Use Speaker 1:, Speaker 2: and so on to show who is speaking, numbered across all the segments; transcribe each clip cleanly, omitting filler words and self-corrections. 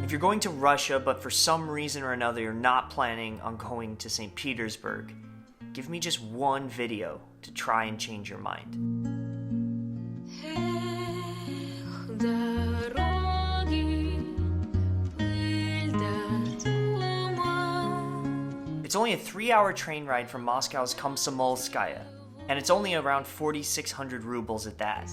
Speaker 1: If you're going to Russia, but for some reason or another you're not planning on going to St. Petersburg, give me just one video to try and change your mind. It's only a 3-hour train ride from Moscow's Komsomolskaya, and it's only around 4,600 rubles at that.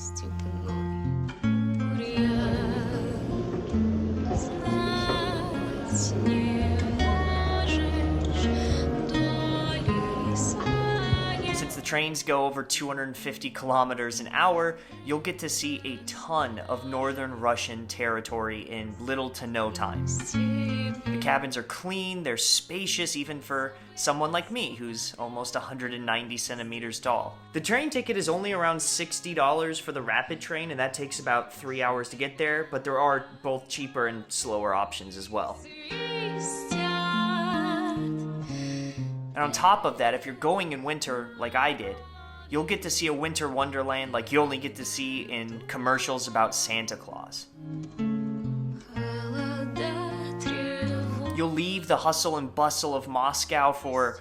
Speaker 1: Since the trains go over 250 kilometers an hour, you'll get to see a ton of northern Russian territory in little to no time. The cabins are clean, they're spacious even for someone like me who's almost 190 centimeters tall. The train ticket is only around $60 for the rapid train, and that takes about 3 hours to get there, but there are both cheaper and slower options as well. And on top of that, if you're going in winter like I did, you'll get to see a winter wonderland like you only get to see in commercials about Santa Claus. You'll leave the hustle and bustle of Moscow for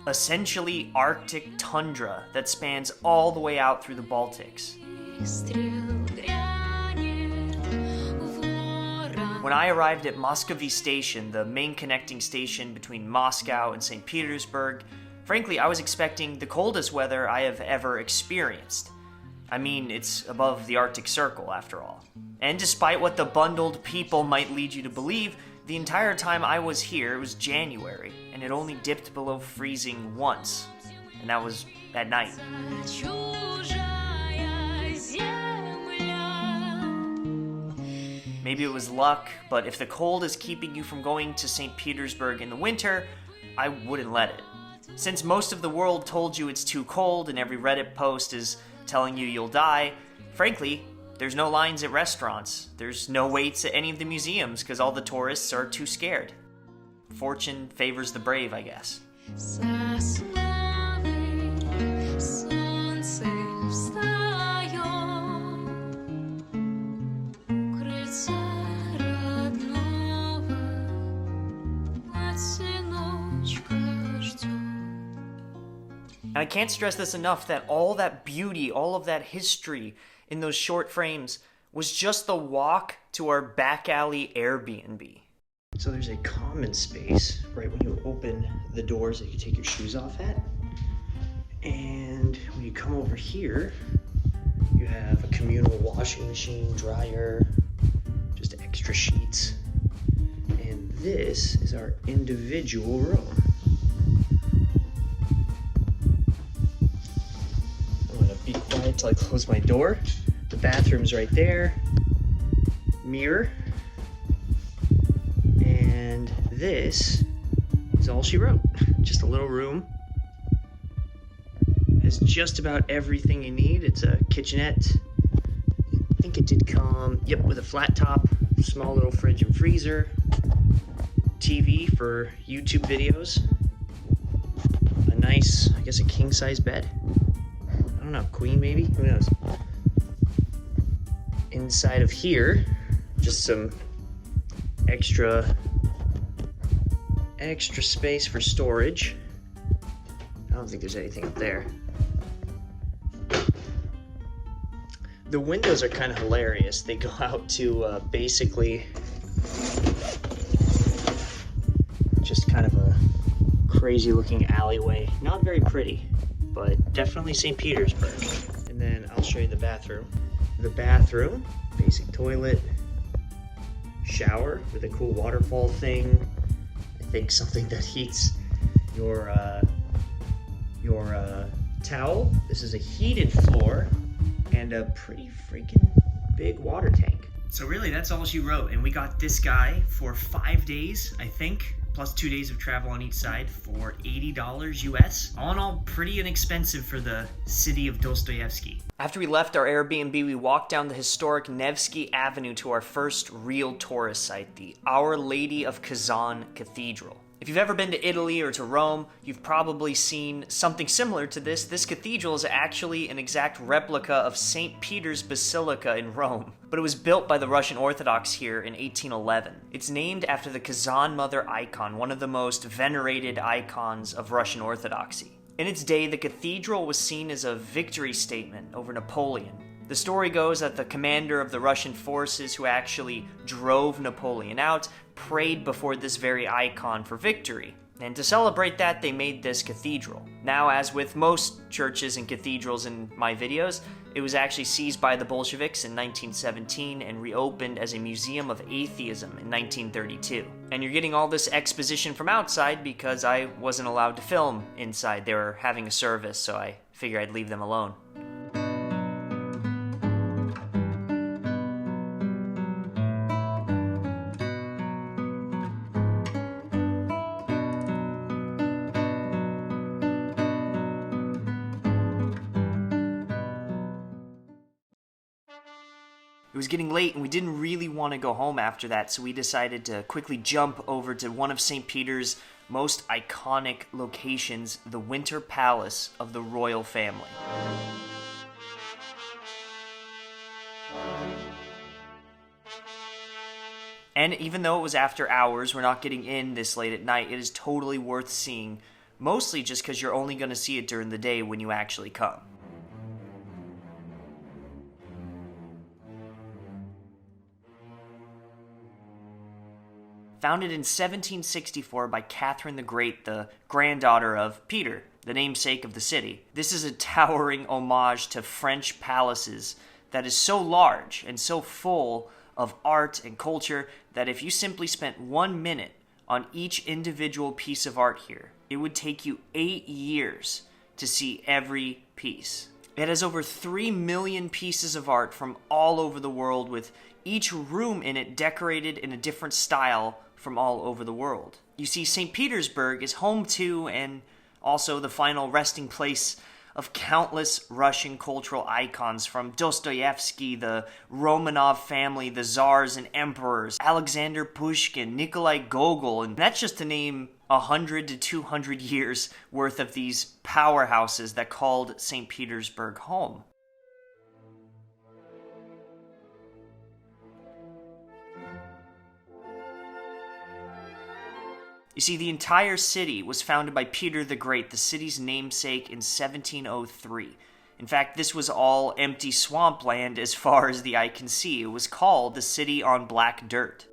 Speaker 1: essentially Arctic tundra that spans all the way out through the Baltics. When I arrived at Moscovy Station, the main connecting station between Moscow and St. Petersburg, frankly, I was expecting the coldest weather I have ever experienced. I mean, it's above the Arctic Circle, after all. And despite what the bundled people might lead you to believe, the entire time I was here, it was January, and it only dipped below freezing once, and that was at night. Maybe it was luck, but if the cold is keeping you from going to St. Petersburg in the winter, I wouldn't let it. Since most of the world told you it's too cold and every Reddit post is telling you you'll die, frankly, there's no lines at restaurants. There's no waits at any of the museums because all the tourists are too scared. Fortune favors the brave, I guess. And I can't stress this enough that all that beauty, all of that history in those short frames was just the walk to our back alley Airbnb. So there's a common space right when you open the doors that you take your shoes off at. And when you come over here, you have a communal washing machine, dryer, just extra sheets. And this is our individual room. Be quiet till I close my door. The bathroom's right there. Mirror. And this is all she wrote. Just a little room. Has just about everything you need. It's a kitchenette. I think it did come, with a flat top, small little fridge and freezer. TV for YouTube videos. A nice, I guess a king-size bed. I don't know, queen maybe? Who knows? Inside of here, just some extra space for storage. I don't think there's anything up there. The windows are kind of hilarious. They go out to basically just kind of a crazy looking alleyway. Not very pretty, but definitely St. Petersburg. And then I'll show you the bathroom. The bathroom, basic toilet, shower with a cool waterfall thing. I think something that heats your towel. This is a heated floor and a pretty freaking big water tank. So really, that's all she wrote. And we got this guy for 5 days, I think, plus 2 days of travel on each side for $80 US. All in all, pretty inexpensive for the city of Dostoevsky. After we left our Airbnb, we walked down the historic Nevski Avenue to our first real tourist site, the Our Lady of Kazan Cathedral. If you've ever been to Italy or to Rome, you've probably seen something similar to this. This cathedral is actually an exact replica of Saint Peter's Basilica in Rome, but it was built by the Russian Orthodox here in 1811. It's named after the Kazan Mother icon, one of the most venerated icons of Russian Orthodoxy. In its day, the cathedral was seen as a victory statement over Napoleon. The story goes that the commander of the Russian forces who actually drove Napoleon out prayed before this very icon for victory. And to celebrate that, they made this cathedral. Now, as with most churches and cathedrals in my videos, it was actually seized by the Bolsheviks in 1917 and reopened as a museum of atheism in 1932. And you're getting all this exposition from outside because I wasn't allowed to film inside. They were having a service, so I figured I'd leave them alone. It was getting late and we didn't really want to go home after that, so we decided to quickly jump over to one of St. Peter's most iconic locations, the Winter Palace of the royal family. And even though it was after hours, we're not getting in this late at night, it is totally worth seeing, mostly just because you're only going to see it during the day when you actually come. Founded in 1764 by Catherine the Great, the granddaughter of Peter, the namesake of the city. This is a towering homage to French palaces that is so large and so full of art and culture that if you simply spent 1 minute on each individual piece of art here, it would take you 8 years to see every piece. It has over 3 million pieces of art from all over the world, with each room in it decorated in a different style from all over the world. You see, St. Petersburg is home to, and also the final resting place of countless Russian cultural icons, from Dostoevsky, the Romanov family, the czars and emperors, Alexander Pushkin, Nikolai Gogol, and that's just to name 100 to 200 years worth of these powerhouses that called St. Petersburg home. You see, the entire city was founded by Peter the Great, the city's namesake, in 1703. In fact, this was all empty swampland as far as the eye can see. It was called the City on Black Dirt.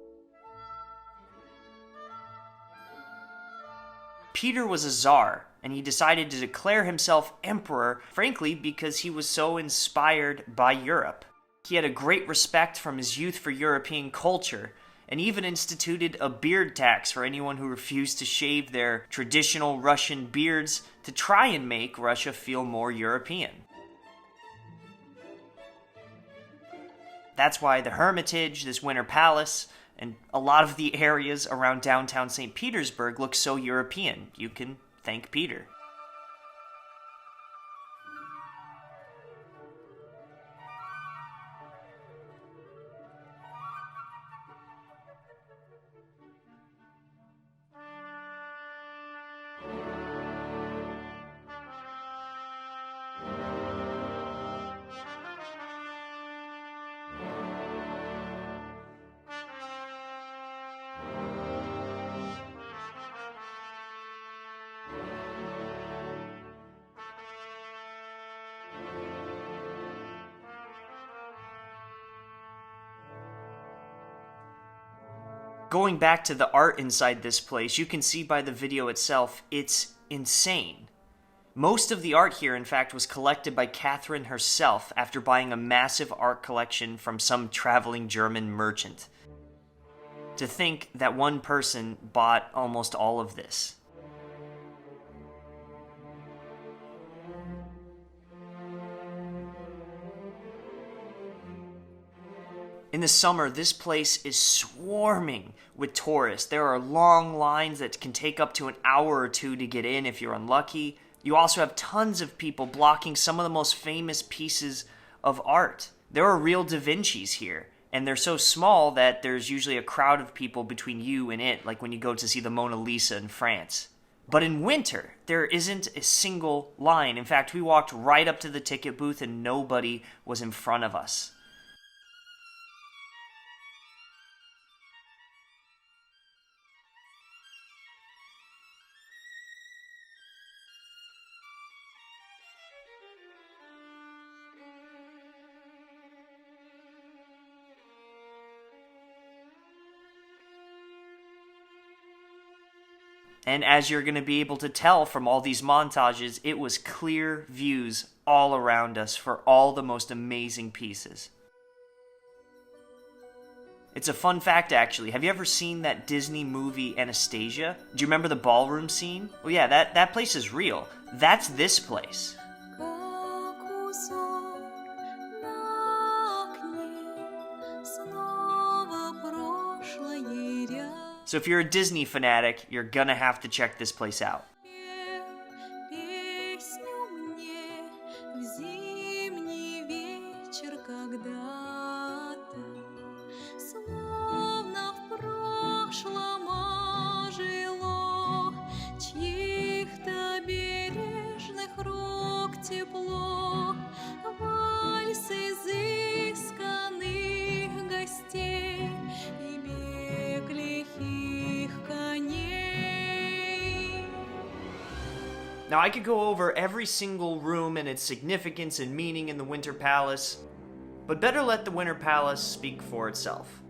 Speaker 1: Peter was a czar, and he decided to declare himself emperor, frankly, because he was so inspired by Europe. He had a great respect from his youth for European culture, and even instituted a beard tax for anyone who refused to shave their traditional Russian beards to try and make Russia feel more European. That's why the Hermitage, this Winter Palace, and a lot of the areas around downtown St. Petersburg look so European. You can thank Peter. Going back to the art inside this place, you can see by the video itself, it's insane. Most of the art here, in fact, was collected by Catherine herself after buying a massive art collection from some traveling German merchant. To think that one person bought almost all of this. In the summer, this place is swarming with tourists. There are long lines that can take up to an hour or two to get in if you're unlucky. You also have tons of people blocking some of the most famous pieces of art. There are real Da Vincis here, And they're so small that there's usually a crowd of people between you and it, like when you go to see the Mona Lisa in France. But in winter, there isn't a single line. In fact, we walked right up to the ticket booth and nobody was in front of us. And as you're going to be able to tell from all these montages, it was clear views all around us for all the most amazing pieces. It's a fun fact, actually. Have you ever seen that Disney movie Anastasia? Do you remember the ballroom scene? Well, yeah, that place is real. That's this place. So if you're a Disney fanatic, you're gonna have to check this place out. Now, I could go over every single room and its significance and meaning in the Winter Palace, but better let the Winter Palace speak for itself.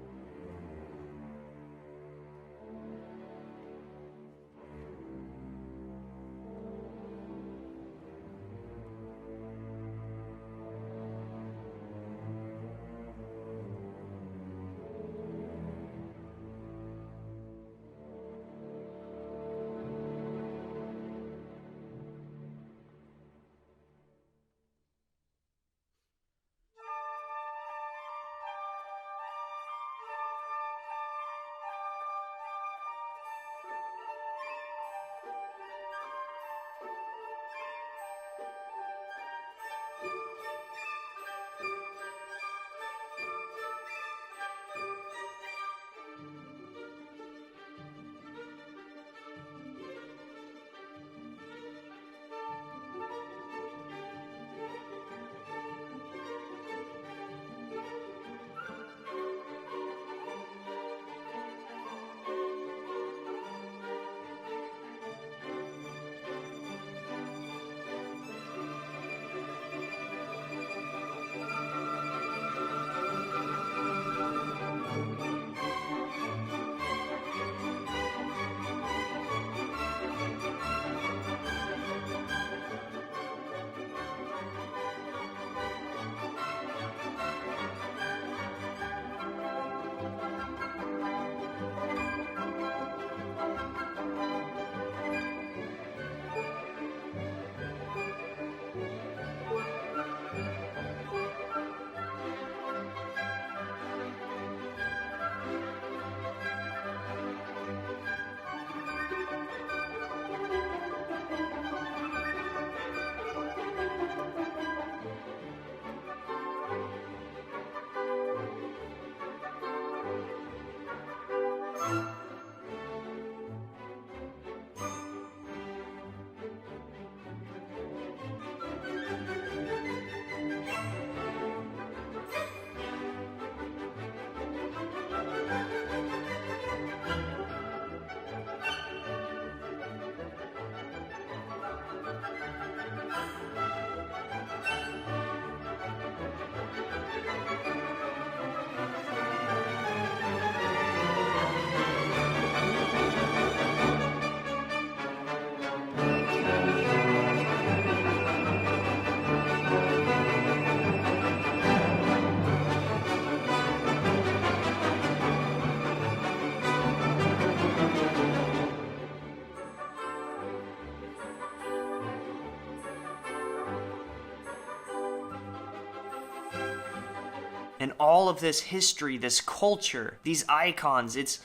Speaker 1: And all of this history, this culture, these icons, it's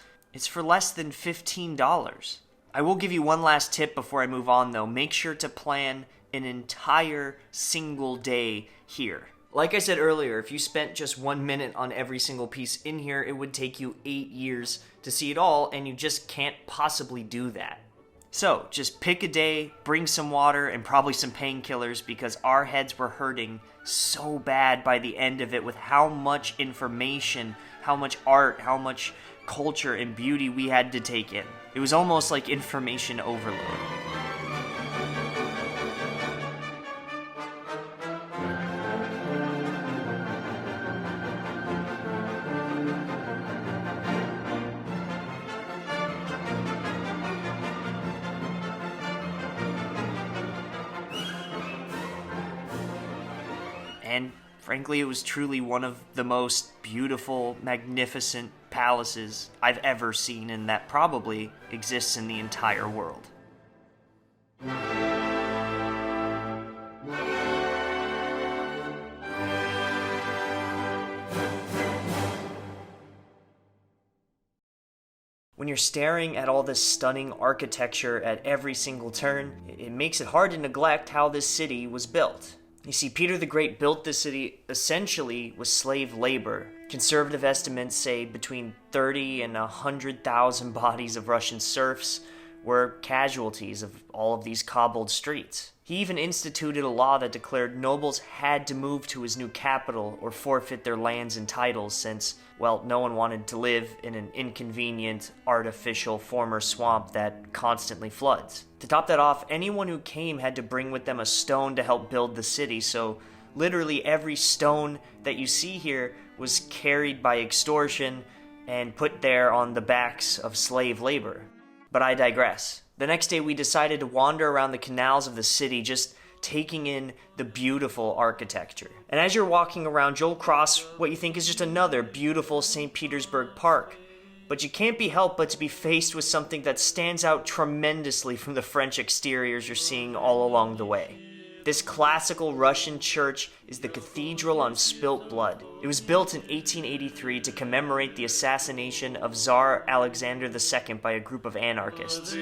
Speaker 1: for less than $15. I will give you one last tip before I move on, though. Make sure to plan an entire single day here. Like I said earlier, if you spent just 1 minute on every single piece in here, it would take you 8 years to see it all, and you just can't possibly do that. So, just pick a day, bring some water, and probably some painkillers, because our heads were hurting so bad by the end of it with how much information, how much art, how much culture and beauty we had to take in. It was almost like information overload. And frankly, it was truly one of the most beautiful, magnificent palaces I've ever seen, and that probably exists in the entire world. When you're staring at all this stunning architecture at every single turn, it makes it hard to neglect how this city was built. You see, Peter the Great built this city essentially with slave labor. Conservative estimates say between 30 and 100,000 bodies of Russian serfs were casualties of all of these cobbled streets. He even instituted a law that declared nobles had to move to his new capital or forfeit their lands and titles since, well, no one wanted to live in an inconvenient, artificial former swamp that constantly floods. To top that off, anyone who came had to bring with them a stone to help build the city, so literally every stone that you see here was carried by extortion and put there on the backs of slave labor. But I digress. The next day we decided to wander around the canals of the city, just taking in the beautiful architecture. And as you're walking around, you'll cross what you think is just another beautiful Saint Petersburg park. But you can't be helped but to be faced with something that stands out tremendously from the French exteriors you're seeing all along the way. This classical Russian church is the Cathedral on Spilt Blood. It was built in 1883 to commemorate the assassination of Tsar Alexander II by a group of anarchists.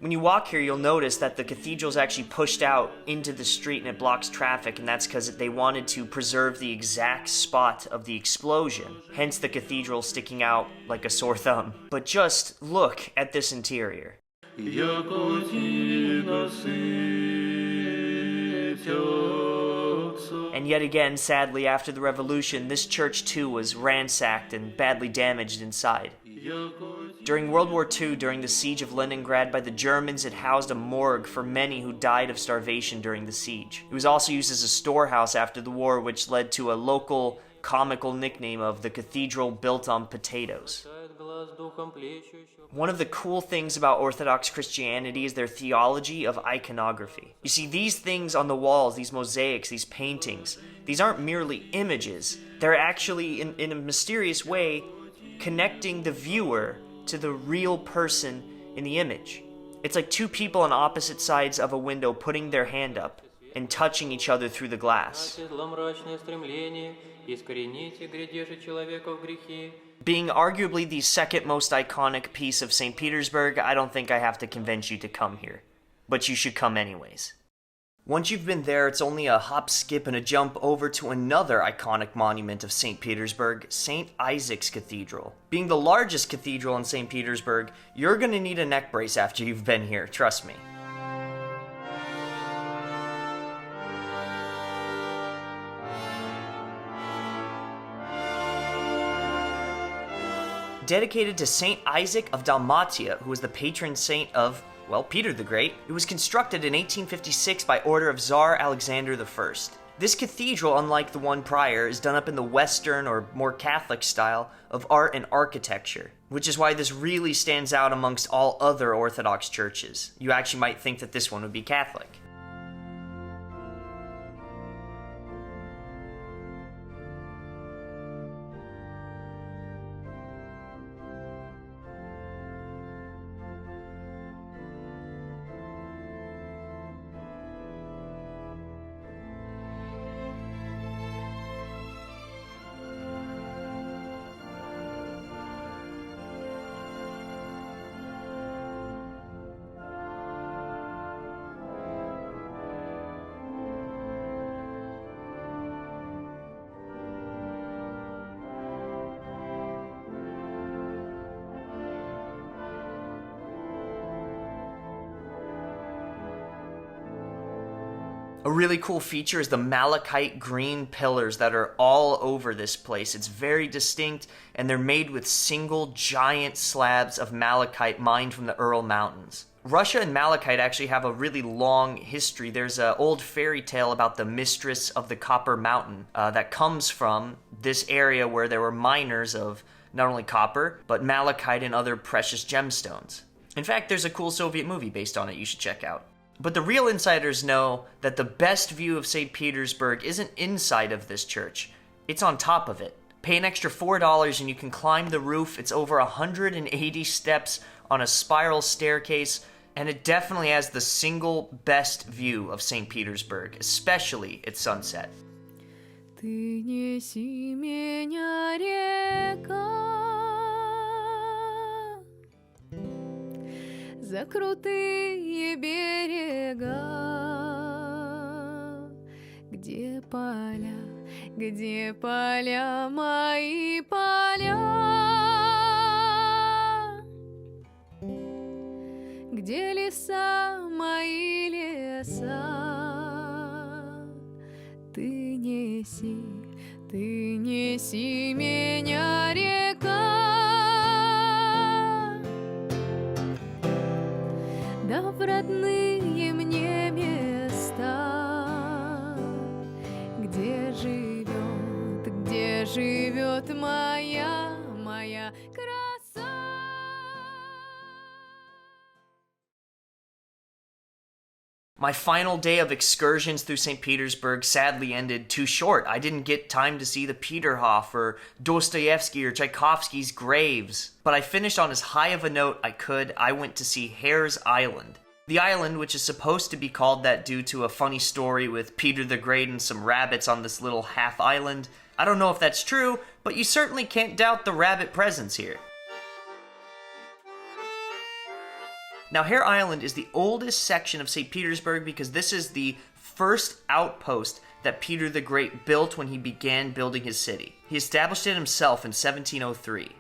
Speaker 1: When you walk here, you'll notice that the cathedral's actually pushed out into the street and it blocks traffic, and that's because they wanted to preserve the exact spot of the explosion, hence the cathedral sticking out like a sore thumb. But just look at this interior. And yet again, sadly, after the revolution, this church too was ransacked and badly damaged inside. During World War II, during the siege of Leningrad by the Germans, it housed a morgue for many who died of starvation during the siege. It was also used as a storehouse after the war, which led to a local comical nickname of the Cathedral Built on Potatoes. One of the cool things about Orthodox Christianity is their theology of iconography. You see, these things on the walls, these mosaics, these paintings, these aren't merely images. They're actually, in a mysterious way, connecting the viewer to the real person in the image. It's like two people on opposite sides of a window putting their hand up and touching each other through the glass. Being arguably the second most iconic piece of St. Petersburg, I don't think I have to convince you to come here. But you should come anyways. Once you've been there, it's only a hop, skip, and a jump over to another iconic monument of St. Petersburg, St. Isaac's Cathedral. Being the largest cathedral in St. Petersburg, you're gonna need a neck brace after you've been here, trust me. Dedicated to Saint Isaac of Dalmatia, who was the patron saint of, well, Peter the Great, it was constructed in 1856 by order of Tsar Alexander I. This cathedral, unlike the one prior, is done up in the Western or more Catholic style of art and architecture, which is why this really stands out amongst all other Orthodox churches. You actually might think that this one would be Catholic. A really cool feature is the malachite green pillars that are all over this place. It's very distinct, and they're made with single giant slabs of malachite mined from the Ural Mountains. Russia and malachite actually have a really long history. There's an old fairy tale about the mistress of the Copper Mountain that comes from this area where there were miners of not only copper, but malachite and other precious gemstones. In fact, there's a cool Soviet movie based on it you should check out. But the real insiders know that the best view of St. Petersburg isn't inside of this church. It's on top of it. Pay an extra $4 and you can climb the roof. It's over 180 steps on a spiral staircase, and it definitely has the single best view of St. Petersburg, especially at sunset.
Speaker 2: Ты неси меня, река, за крутые берега, где поля, мои поля, где леса, мои леса. Ты неси меня, река, да в родные мне места, где живет моя краса.
Speaker 1: My final day of excursions through St. Petersburg sadly ended too short. I didn't get time to see the Peterhof or Dostoevsky or Tchaikovsky's graves. But I finished on as high of a note I could. I went to see Hare's Island. The island, which is supposed to be called that due to a funny story with Peter the Great and some rabbits on this little half island. I don't know if that's true, but you certainly can't doubt the rabbit presence here. Now, Hare Island is the oldest section of St. Petersburg because this is the first outpost that Peter the Great built when he began building his city. He established it himself in 1703.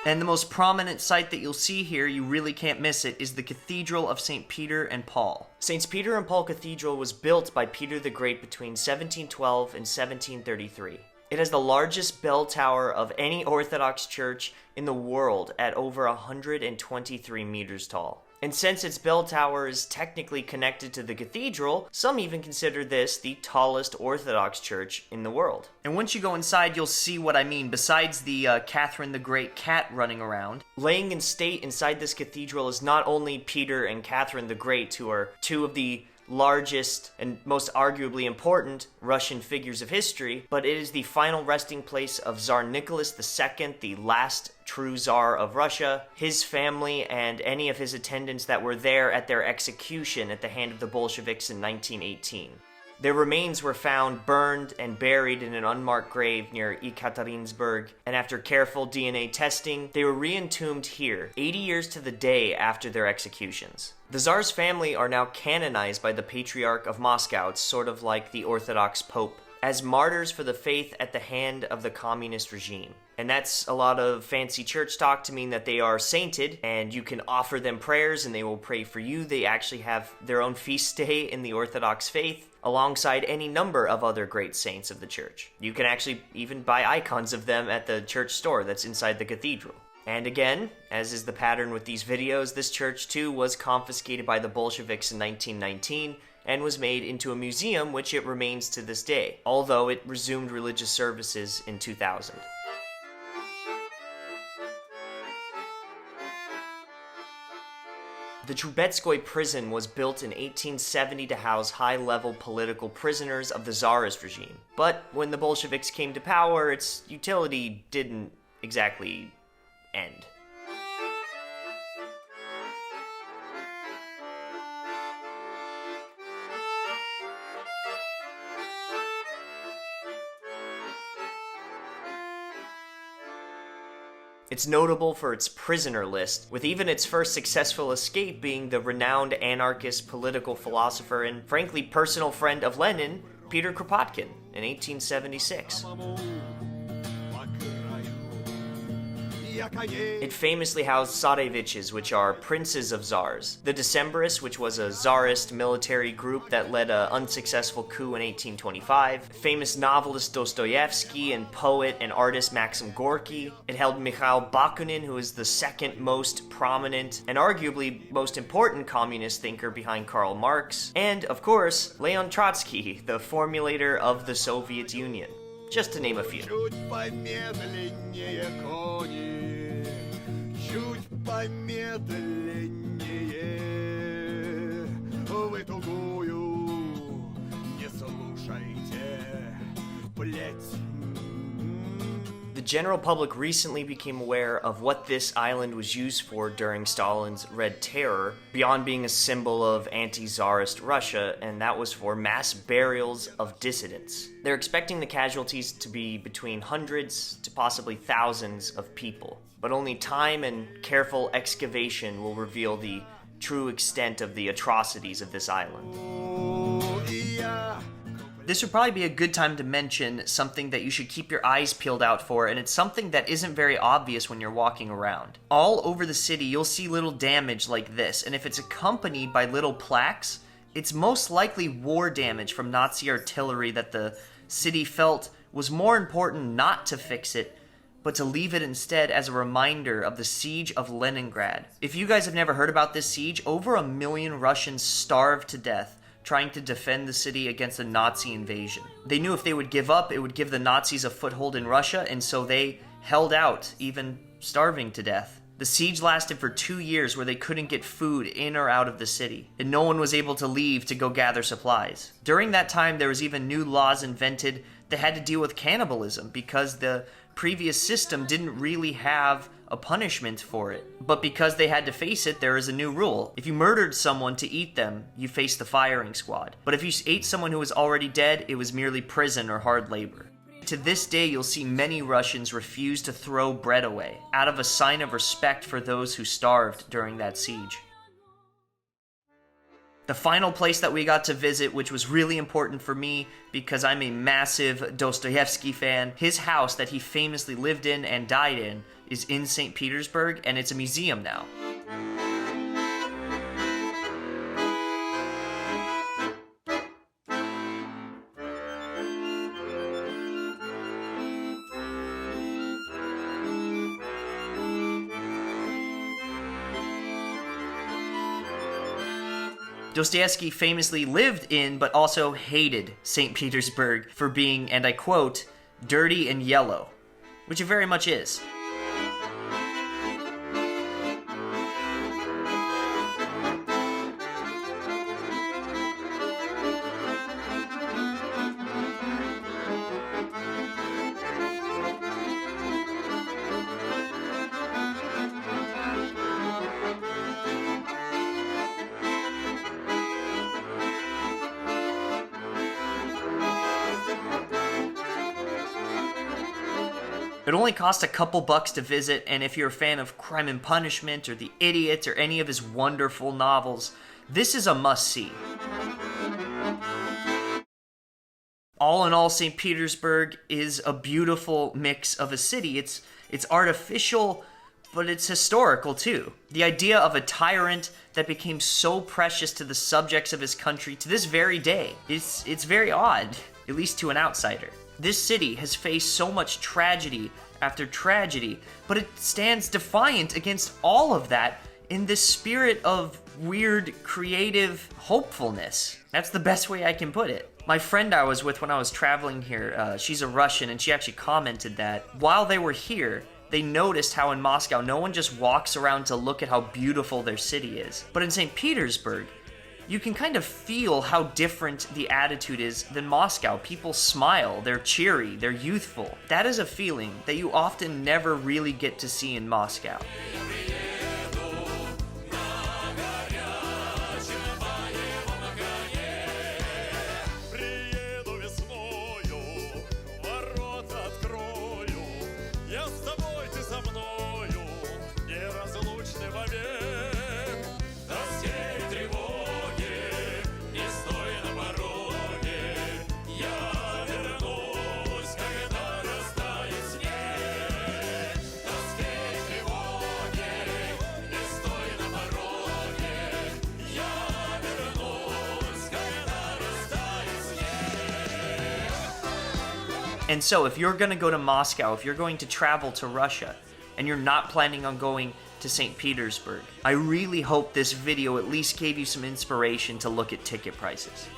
Speaker 1: And the most prominent site that you'll see here, you really can't miss it, is the Cathedral of St. Peter and Paul. St. Peter and Paul Cathedral was built by Peter the Great between 1712 and 1733. It has the largest bell tower of any Orthodox church in the world at over 123 meters tall. And since its bell tower is technically connected to the cathedral, some even consider this the tallest Orthodox church in the world. And once you go inside, you'll see what I mean. Besides the Catherine the Great cat running around, laying in state inside this cathedral is not only Peter and Catherine the Great, who are two of the largest and most arguably important Russian figures of history, but it is the final resting place of Tsar Nicholas II, the last true Tsar of Russia, his family, and any of his attendants that were there at their execution at the hand of the Bolsheviks in 1918. Their remains were found burned and buried in an unmarked grave near Ekaterinburg, and after careful DNA testing, they were re-entombed here, 80 years to the day after their executions. The Tsar's family are now canonized by the Patriarch of Moscow, it's sort of like the Orthodox Pope, as martyrs for the faith at the hand of the communist regime. And that's a lot of fancy church talk to mean that they are sainted, and you can offer them prayers and they will pray for you. They actually have their own feast day in the Orthodox faith, alongside any number of other great saints of the church. You can actually even buy icons of them at the church store that's inside the cathedral. And again, as is the pattern with these videos, this church too was confiscated by the Bolsheviks in 1919 and was made into a museum, which it remains to this day, although it resumed religious services in 2000. The Trubetskoy Prison was built in 1870 to house high-level political prisoners of the Tsarist regime. But when the Bolsheviks came to power, its utility didn't exactly end. It's notable for its prisoner list, with even its first successful escape being the renowned anarchist political philosopher and frankly personal friend of Lenin, Peter Kropotkin in 1876. It famously housed tsareviches, which are princes of czars. The Decembrists, which was a czarist military group that led an unsuccessful coup in 1825. Famous novelist Dostoevsky and poet and artist Maxim Gorky. It held Mikhail Bakunin, who is the second most prominent and arguably most important communist thinker behind Karl Marx. And, of course, Leon Trotsky, the formulator of the Soviet Union. Just to name a few. The general public recently became aware of what this island was used for during Stalin's Red Terror, beyond being a symbol of anti-Tsarist Russia, and that was for mass burials of dissidents. They're expecting the casualties to be between hundreds to possibly thousands of people, but only time and careful excavation will reveal the true extent of the atrocities of this island. This would probably be a good time to mention something that you should keep your eyes peeled out for, and it's something that isn't very obvious when you're walking around. All over the city, you'll see little damage like this, and if it's accompanied by little plaques, it's most likely war damage from Nazi artillery that the city felt was more important not to fix it, but to leave it instead as a reminder of the siege of Leningrad. If you guys have never heard about this siege, over 1 million Russians starved to death trying to defend the city against a Nazi invasion. They knew if they would give up, it would give the Nazis a foothold in Russia, and so they held out, even starving to death. The siege lasted for 2 years where they couldn't get food in or out of the city, and no one was able to leave to go gather supplies. During that time, there was even new laws invented that had to deal with cannibalism because the previous system didn't really have a punishment for it. But because they had to face it, there is a new rule. If you murdered someone to eat them, you faced the firing squad. But if you ate someone who was already dead, it was merely prison or hard labor. To this day, you'll see many Russians refuse to throw bread away, out of a sign of respect for those who starved during that siege. The final place that we got to visit, which was really important for me because I'm a massive Dostoevsky fan, his house that he famously lived in and died in is in Saint Petersburg, and it's a museum now. Dostoevsky famously lived in, but also hated St. Petersburg for being, and I quote, dirty and yellow, which it very much is. It only costs a couple bucks to visit, and if you're a fan of Crime and Punishment or The Idiot or any of his wonderful novels, this is a must-see. All in all, St. Petersburg is a beautiful mix of a city. It's artificial, but it's historical too. The idea of a tyrant that became so precious to the subjects of his country to this very day, it's very odd, at least to an outsider. This city has faced so much tragedy after tragedy, but it stands defiant against all of that in this spirit of weird, creative hopefulness. That's the best way I can put it. My friend I was with when I was traveling here, she's a Russian, and she actually commented that while they were here, they noticed how in Moscow no one just walks around to look at how beautiful their city is. But in St. Petersburg, you can kind of feel how different the attitude is than Moscow. People smile, they're cheery, they're youthful. That is a feeling that you often never really get to see in Moscow. And so if you're going to go to Moscow, if you're going to travel to Russia, and you're not planning on going to St. Petersburg, I really hope this video at least gave you some inspiration to look at ticket prices.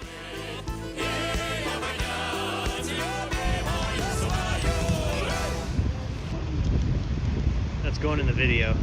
Speaker 1: That's going in the video.